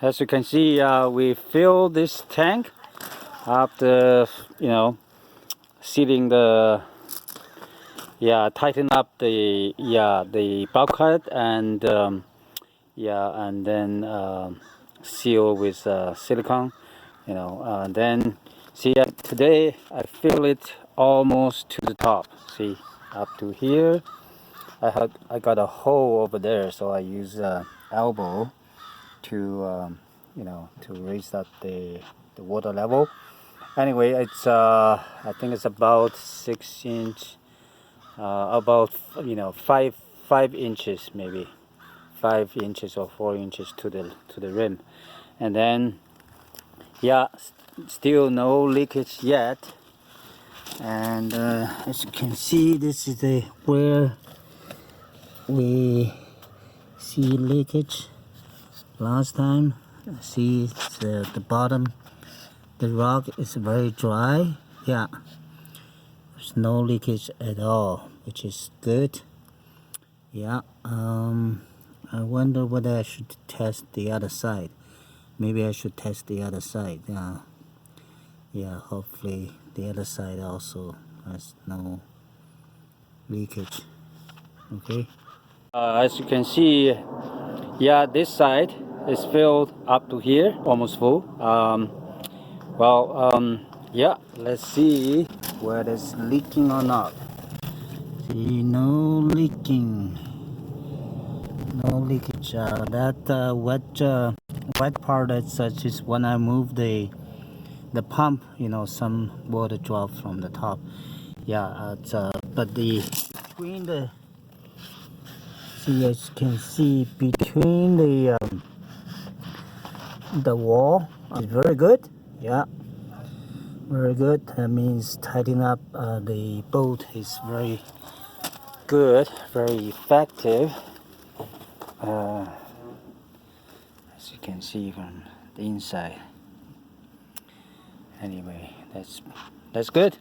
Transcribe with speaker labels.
Speaker 1: as you can see, we fill this tank after, sealing the, tighten up the bulkhead and and then seal with silicone, and then see, today I fill it almost to the top. See, up to here. I got a hole over there, so I use elbow to to raise up the water level. Anyway, it's I think it's about 6 inch, about 5 inches, maybe 5 inches or 4 inches to the rim, and then still no leakage yet. And as you can see, this is where we see leakage last time. See, it's the bottom, the rock is very dry. There's no leakage at all, which is good. I wonder whether I should test the other side. Maybe I should test the other side. Hopefully the other side also has no leakage. Okay. As you can see, this side is filled up to here, almost full. Let's see whether it's leaking or not. See, no leaking, no leakage. That wet part, that's just when I move the pump, some water drops from the top. But between the, see, as you can see, between the wall is very good. Very good. That means tightening up the bolt is very good, very effective. As you can see from the inside. Anyway, that's good.